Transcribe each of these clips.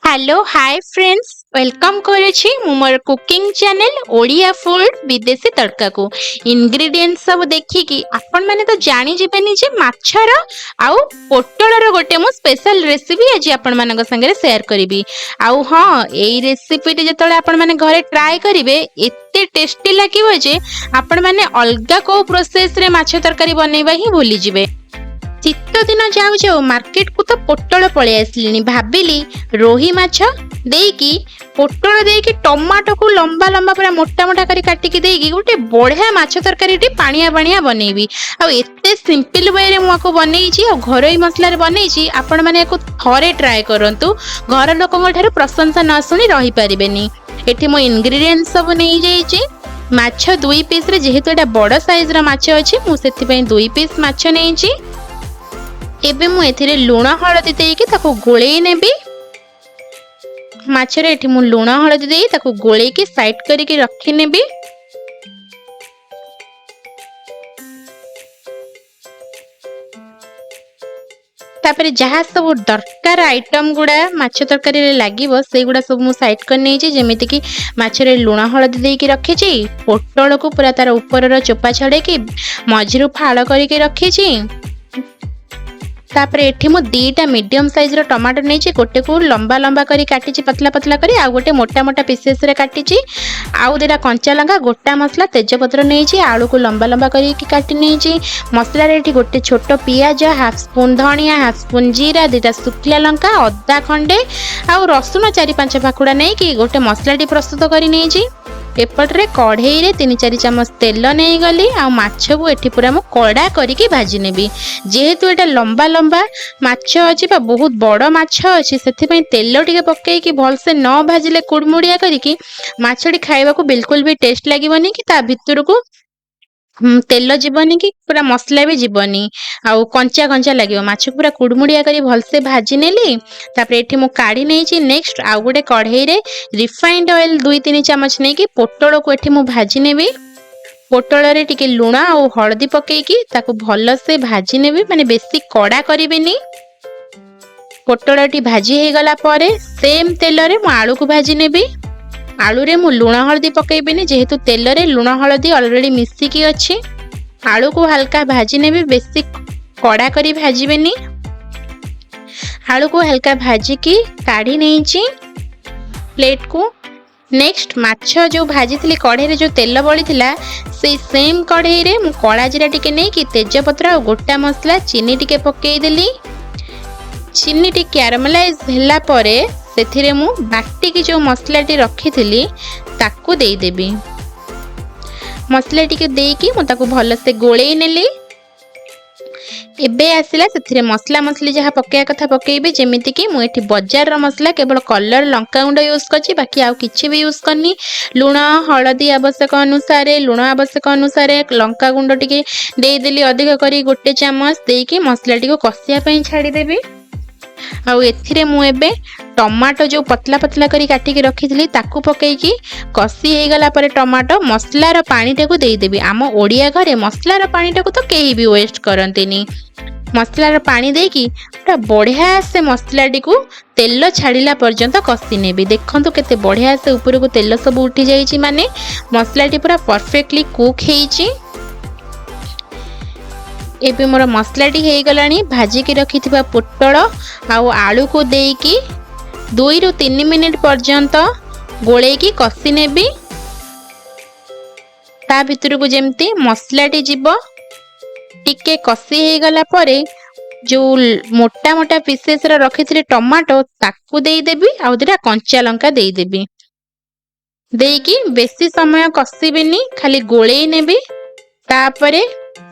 Hello hi friends welcome करुछि मु मोर cooking channel Odia food विदेशी तड़का को इंग्रेडिएंट्स सब देखिकी आपण माने तो जानि जिबेनी जे माछर आउ पोटलर गोटे मु स्पेशल रेसिपी आज आपण मानक संगे शेयर करिवि आउ हां एई रेसिपी टे जतले आपण माने घरे ट्राई करिवे एते टेस्टी लागिवो जे आपण माने अलगा को प्रोसेस रे माछ तरकारी बनेबा ही भूली जिवे। शीत दिन जाऊ जाऊ मार्केट को तो पोटल पळे आसलिनी भाबिली रोही माछ देकी पोटल देकी टमाटो को लंबा लंबा पूरा मोटा मोटा करी काटिकी देकी गोटे बढ़िया माछ तरकारी टी पानिया पानिया बनेबी आ एते सिंपल वे रे मुको बनेइची आ घरोई मसला रे बनेइची आपण माने को थरे ट्राई करंतु घर लोकन ठारे प्रशंसा न सुनी रही परिबेनी। एठी मो इंग्रेडिएंट्स सब नै जाईची माछ 2 पीस रे जेहेतु एटा बड़ साइज रा माछ अछि मु सेति पई 2 पीस माछ नैची। एबे मु एथिरे लूण हळदी देकी ताको गोळेई नेबी माछरे एठी मु लूण हळदी देई ताको गोळेई के साइड करिके रखि नेबी। तापरे जहा सब दरकार आइटम गुडा माछ तरकारी रे लागिवो से गुडा सब मु साइड कर नेची जेमिति कि माछरे लूण हळदी देकी रखिची पोटल को पूरा तार ऊपर चोपा छडे कि मझिरु फाळ करिके रखिची। तापरे एठी मु दीटा मीडियम साइज रो टमाटो नेची गोटे को लंबा लंबा करी काटिची पतला पतला करी आ गोटे मोटा मोटा पीसेस रे काटिची आउ देटा कंचा लंका गोटा मसला तेजपत्र नेची आलू को लंबा लंबा करी की काटी नेची। मसला रे एठी गोटे छोटो पियाज हाफ स्पून धनिया हाफ स्पून जीरा देटा सुखिला लंका अदा खंडे आउ रसुन 4-5 फाकुड़ा नै कि गोटे मसला टी प्रस्तुत करी नेची। एपटरे कढ़ई रे 3-4 चम्मच तेल नहीं गली आ माछ को एठी पूरा मु कड़ा करिके भाजी नेबी जेहेतु एटा लंबा लंबा माछ अछि बा बहुत बड़ माछ अछि सेथि पई तेल टिके पक्के कि भल से न भाजिले कुडमुडिया करिके माछडी खाइबा को बिल्कुल भी टेस्ट लागिबनी कि ता भितर को तेल जीवनी कि पूरा मसला भी जीवनी आउ कंचा कंचा लगे माछ पूरा कुडमुडिया करी भल से भाजी नेली। तापर एठी मु काढी नेची नेक्स्ट आउ गोटे कढ़ई रे रिफाइंड ऑयल 2-3 चम्मच नै कि पोटल को एठी मु भाजी नेबी। पोटल रे टिके लूण आउ हळदी पकेई कि ताको भल से भाजी नेबी माने बेसी कड़ा करिवेनी। पोटल टी भाजी हे गला पारे सेम तेल रे मु आलू को भाजी नेबी। आलू रे मु लूण हळदी पकेइबेनी जेहेतु तेल रे लूण हळदी ऑलरेडी मिसिकी अछि। आलू को हल्का भाजी नेबी बेसी कड़ा करी भाजीबेनी। आलू को हल्का भाजी की काढी नेची प्लेट को। नेक्स्ट माछ जो भाजी थली कढ़ई रे जो तेल बळी थिला से सेम कढ़ई रे मु कळा जीरा टिके नै कि तेजपत्र और गोटा मसला चीनी टिके पकेई देली। चीनी टी कैरामलाइज होला परे सेथिरे मु बाटी की जो मसला टी रखी थिली ताकू देई देबी। मसला टी के देई कि मु ताकू भल से गोळेई नेली। एबे आसिला सेथिरे मसला मसली जहा पकेया कथा पकेइबे जेमिति कि मु एठी बाजार रो मसला केवल कलर लंका गुंड यूज करछि बाकी आउ किछि भी यूज करनी। लूण हळदी आवश्यक अनुसार लूण आवश्यक अनुसार लंका गुंड टिके देई देली अधिक करी गोटे चम्मच देई कि मसला टी को कसिया पई छाडी देबी। आउ एथिरे मु एबे टमाटो जो पतला पतला करी काटी के रखी थली ताकू पकेई कि कसी हे गला परे टमाटो मसला रो पानी टाकू देई देबी। आम ओडिया घरे मसला रो पानी टाकू तो केही भी वेस्ट करंतिनी। मसला रो पानी देई कि पूरा बढ़िया से मसला टी को तेल छाड़िला पर्यंत कसी नेबी। देखंतु केते बढ़िया से ऊपर को तेल सब उठी जाईची माने मसला टी पूरा परफेक्टली कुक हेईची। एबे मोर मसला टी हे गलानी भाजी के रखी थिबा पोटल आउ आलू को देई कि 2-3 मिनिट पर्यंत गोळे की कसी नेबी। ता भितर को जेमती मसला टी जीवो टिके कसी हे गला परे जो मोटा मोटा पीसेस रा रखी थिले टमाटो ताकू देई देबी आउ देटा कंचा लंका देई देबी। देई कि बेसी समय कसीबिनी खाली गोळेई नेबी। तापरे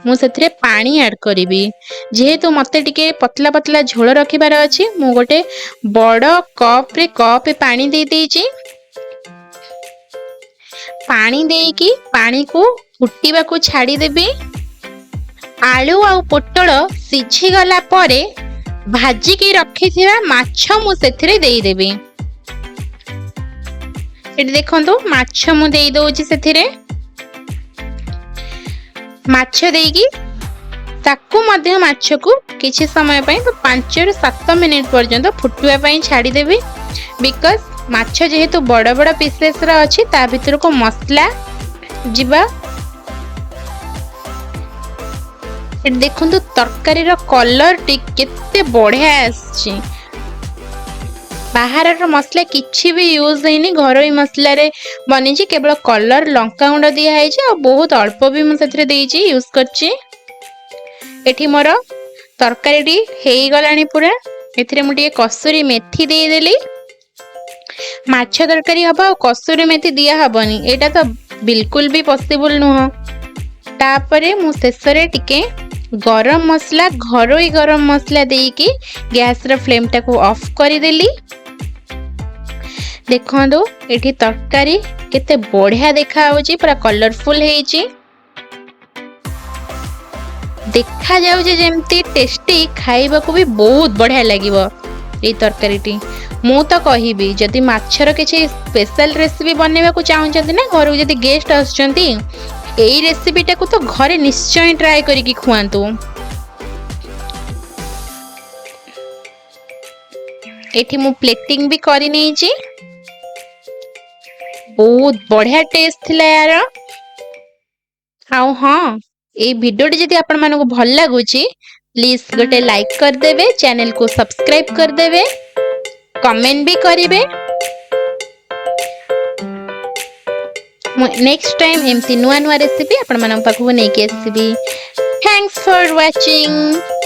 मु सेथिरे पानी ऐड करिवि जेहेतु मते टिके पतला पतला झोल रखिबार अछि मु गोटे बड़ कप रे कप पानी दे देइची। पानी देई कि पानी को फुटीबा को छाडी देबी। आलू आ पोटल सिझी गला परे भाजी के रखिथिबा माछ मु सेथिरे देई देबी। एटी देखंतु माछ मु देई दोची सेथिरे माछ देगी ताकू मध्य माछ को किछि समय पई 5 ରୁ 7 मिनिट पर्यंत फुटुवा पई छाडी देबी। बिकज माछ जेहेतु बड़ बड़ पीसेस रा अछि ता भितर को मसला जिबा। देखु तरकारी कलर टी केते बढ़िया आछि। बाहर मसला किछि भी यूज होइनी घरोई मसला रे बनी केवल कलर लंका गुंड दिया है बहुत अल्प भी मुझे यूज करछि। एठी मोर तरकारी हेई गलानी पूरा एथिरे मु टिके कसूरी मेथी दे देली। माछ तरकारी हबा कसूरी मेथी दिया हबनी एटा तो बिल्कुल भी पॉसिबल नुह। तापरे मु शेष रे टिके गरम मसला घरोई गरम मसला देकी गैस रा फ्लेम टाको ऑफ करी देली। देखो एठी तरकारी केते बढ़िया देखा होची पूरा कलरफुल हेची देखा जाउचे जेमती टेस्टी खाइबा को भी बहुत बढ़िया लागिवो। ए तरकारीटी मु तो कहिबी जदि माछर किछि स्पेशल रेसिपी बनेबा को चाहउछंती ना घर जदि गेस्ट आछंती एई रेसिपीटा को तो घरे निश्चय ट्राई करिकि खुआंतु। एठी मु प्लेटिंग भी करि नेछि बहुत बढ़िया टेस्ट थिला यार। आउ हाँ ए वीडियो जदि आपण मानको भल लागुची प्लीज गोटे लाइक कर देबे चैनल को सब्सक्राइब कर देबे कमेंट भी करिवे। नेक्स्ट टाइम एमती नुआ नुआ रेसिपी आपण मानको पाखु नै के आसीबी। Thanks for watching.